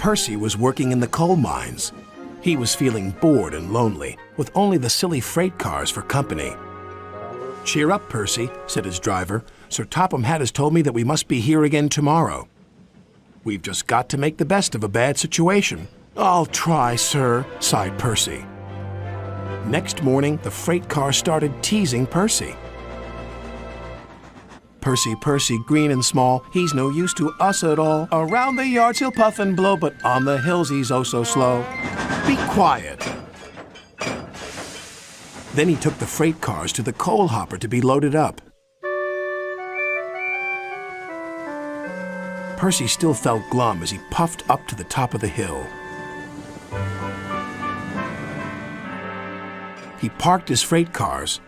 Percy was working in the coal mines. He was feeling bored and lonely, with only the silly freight cars for company. "Cheer up, Percy," said his driver. "Sir Topham Hatt has told me that we must be here again tomorrow. We've just got to make the best of a bad situation." "I'll try, sir," sighed Percy. Next morning, the freight car started teasing Percy. "Percy, Percy, green and small, he's no use to us at all. Around the yards he'll puff and blow, but on the hills he's oh so slow. Be quiet." Then he took the freight cars to the coal hopper to be loaded up. Percy still felt glum as he puffed up to the top of the hill. He parked his freight cars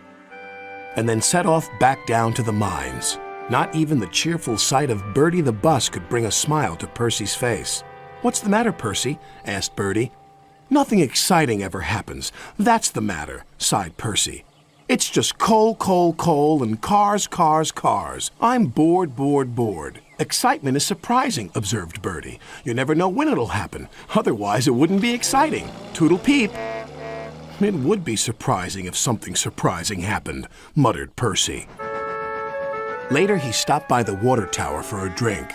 and then set off back down to the mines. Not even the cheerful sight of Bertie the bus could bring a smile to Percy's face. "What's the matter, Percy?" asked Bertie. "Nothing exciting ever happens. That's the matter," sighed Percy. "It's just coal, coal, coal, and cars, cars, cars. I'm bored, bored, bored." "Excitement is surprising," observed Bertie. "You never know when it'll happen. Otherwise, it wouldn't be exciting. Toodle peep." "It would be surprising if something surprising happened," muttered Percy. Later, he stopped by the water tower for a drink.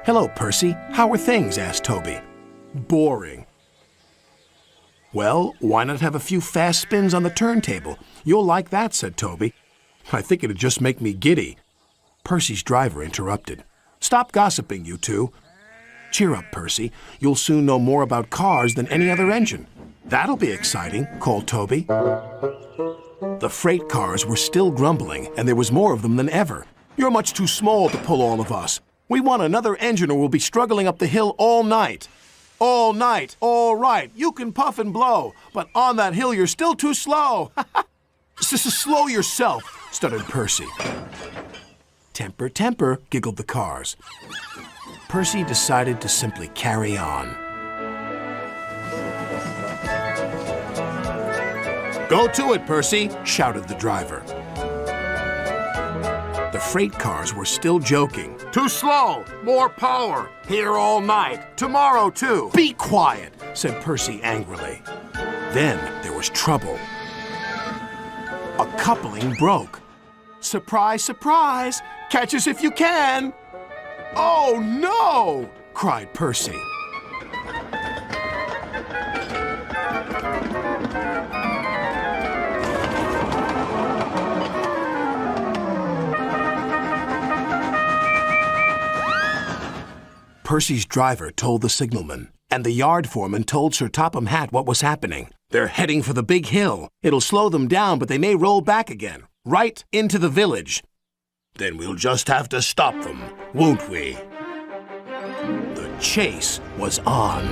"Hello, Percy. How are things?" asked Toby. "Boring." "Well, why not have a few fast spins on the turntable? You'll like that," said Toby. "I think it'd just make me giddy." Percy's driver interrupted. "Stop gossiping, you two. Cheer up, Percy. You'll soon know more about cars than any other engine." "That'll be exciting," called Toby. The freight cars were still grumbling, and there was more of them than ever. "You're much too small to pull all of us. We want another engine or we'll be struggling up the hill all night." "All night, all right. You can puff and blow, but on that hill you're still too slow." "Slow yourself," stuttered Percy. "Temper, temper," giggled the cars. Percy decided to simply carry on. "Go to it, Percy," shouted the driver. The freight cars were still joking. "Too slow! More power! Here all night! Tomorrow, too!" "Be quiet!" said Percy angrily. Then there was trouble. A coupling broke. "Surprise, surprise! Catch us if you can!" "Oh, no!" cried Percy. Percy's driver told the signalman, and the yard foreman told Sir Topham Hatt what was happening. "They're heading for the big hill. It'll slow them down, but they may roll back again, right into the village." "Then we'll just have to stop them, won't we?" The chase was on.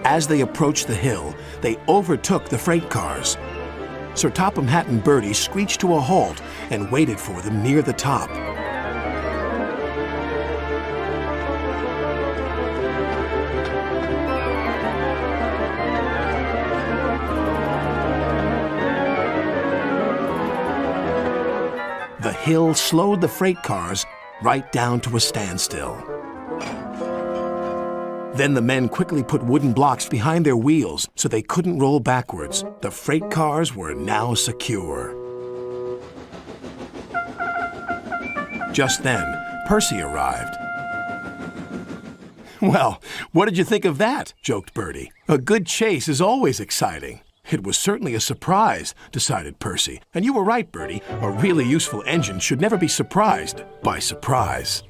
As they approached the hill, they overtook the freight cars. Sir Topham Hatt and Bertie screeched to a halt and waited for them near the top. The hill slowed the freight cars right down to a standstill. Then the men quickly put wooden blocks behind their wheels so they couldn't roll backwards. The freight cars were now secure. Just then, Percy arrived. "Well, what did you think of that?" joked Bertie. "A good chase is always exciting." "It was certainly a surprise," decided Percy. "And you were right, Bertie. A really useful engine should never be surprised by surprise."